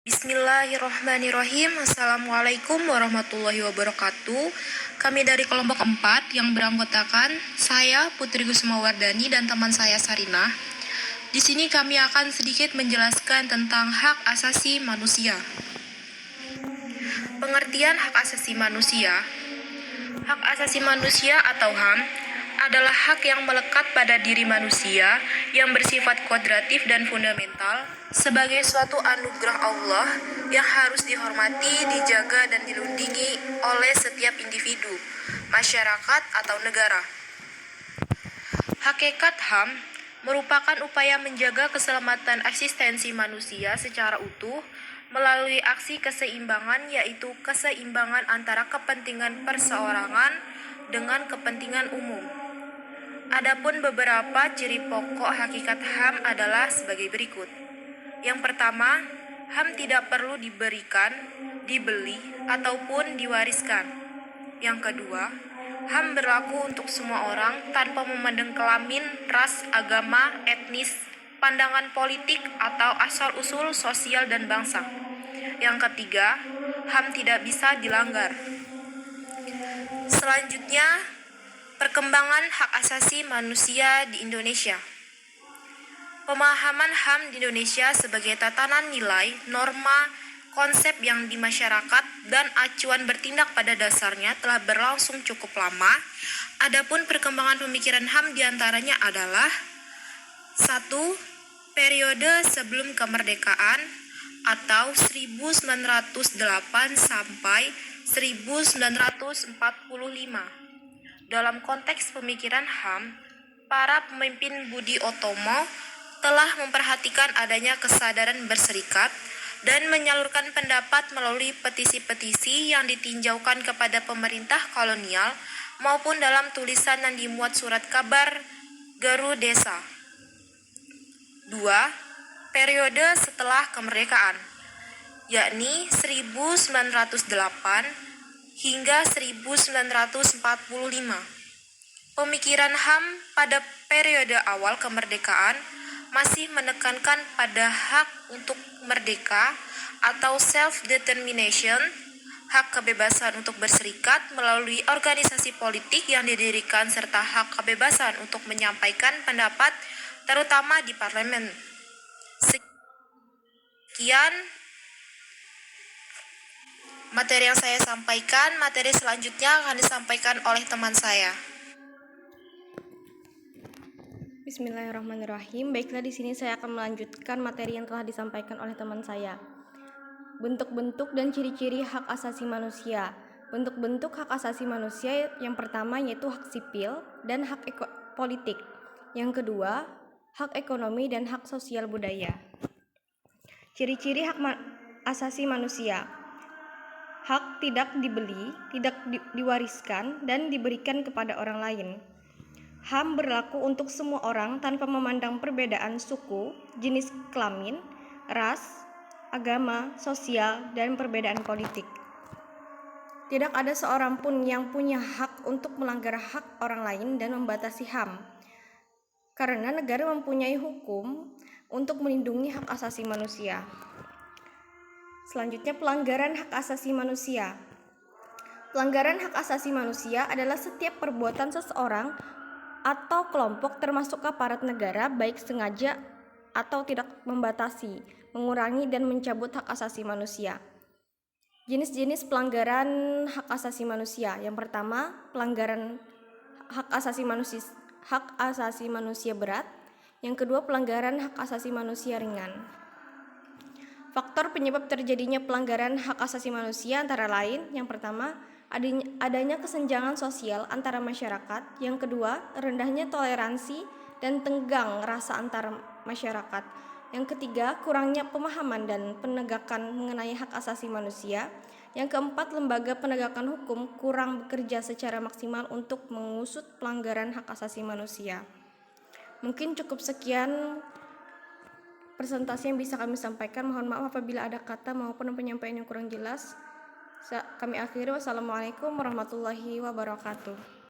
Bismillahirrahmanirrahim. Assalamualaikum warahmatullahi wabarakatuh. Kami dari kelompok 4 yang beranggotakan saya Putri Gusmawardani dan teman saya Sarinah. Di sini kami akan sedikit menjelaskan tentang hak asasi manusia. Pengertian hak asasi manusia. Hak asasi manusia atau HAM adalah hak yang melekat pada diri manusia yang bersifat kodratif dan fundamental sebagai suatu anugerah Allah yang harus dihormati, dijaga, dan dilindungi oleh setiap individu, masyarakat, atau negara. Hakikat HAM merupakan upaya menjaga keselamatan eksistensi manusia secara utuh melalui aksi keseimbangan, yaitu keseimbangan antara kepentingan perseorangan dengan kepentingan umum. Adapun beberapa ciri pokok hakikat HAM adalah sebagai berikut. Yang pertama, HAM tidak perlu diberikan, dibeli, ataupun diwariskan. Yang kedua, HAM berlaku untuk semua orang tanpa memandang kelamin, ras, agama, etnis, pandangan politik, atau asal-usul sosial dan bangsa. Yang ketiga, HAM tidak bisa dilanggar. Selanjutnya, perkembangan hak asasi manusia di Indonesia. Pemahaman HAM di Indonesia sebagai tatanan nilai, norma, konsep yang di masyarakat, dan acuan bertindak pada dasarnya telah berlangsung cukup lama. Adapun perkembangan pemikiran HAM diantaranya adalah 1. Periode sebelum kemerdekaan atau 1908 sampai 1945. Dalam konteks pemikiran HAM, para pemimpin Budi Utomo telah memperhatikan adanya kesadaran berserikat dan menyalurkan pendapat melalui petisi-petisi yang ditinjaukan kepada pemerintah kolonial maupun dalam tulisan yang dimuat surat kabar Garudesa. 2. Periode setelah kemerdekaan, yakni 1908 hingga 1945. Pemikiran HAM pada periode awal kemerdekaan masih menekankan pada hak untuk merdeka atau self-determination, hak kebebasan untuk berserikat melalui organisasi politik yang didirikan, serta hak kebebasan untuk menyampaikan pendapat, terutama di parlemen. Sekian materi yang saya sampaikan. Materi selanjutnya akan disampaikan oleh teman saya. Bismillahirrahmanirrahim. Baiklah, di sini saya akan melanjutkan materi yang telah disampaikan oleh teman saya. Bentuk-bentuk dan ciri-ciri hak asasi manusia. Bentuk-bentuk hak asasi manusia yang pertama yaitu hak sipil dan hak politik. Yang kedua, hak ekonomi dan hak sosial budaya. Ciri-ciri hak asasi manusia. Hak tidak dibeli, tidak diwariskan, dan diberikan kepada orang lain. HAM berlaku untuk semua orang tanpa memandang perbedaan suku, jenis kelamin, ras, agama, sosial, dan perbedaan politik. Tidak ada seorang pun yang punya hak untuk melanggar hak orang lain dan membatasi HAM, karena negara mempunyai hukum untuk melindungi hak asasi manusia. Selanjutnya, pelanggaran hak asasi manusia. Pelanggaran hak asasi manusia adalah setiap perbuatan seseorang atau kelompok termasuk aparat negara, baik sengaja atau tidak, membatasi, mengurangi, dan mencabut hak asasi manusia. Jenis-jenis pelanggaran hak asasi manusia. Yang pertama, pelanggaran hak asasi manusia berat. Yang kedua, pelanggaran hak asasi manusia ringan. Faktor penyebab terjadinya pelanggaran hak asasi manusia antara lain, yang pertama, adanya kesenjangan sosial antara masyarakat. Yang kedua, rendahnya toleransi dan tenggang rasa antar masyarakat. Yang ketiga, kurangnya pemahaman dan penegakan mengenai hak asasi manusia. Yang keempat, lembaga penegakan hukum kurang bekerja secara maksimal untuk mengusut pelanggaran hak asasi manusia. Mungkin cukup sekian presentasi yang bisa kami sampaikan. Mohon maaf apabila ada kata maupun penyampaian yang kurang jelas. Kami akhiri. Wassalamualaikum warahmatullahi wabarakatuh.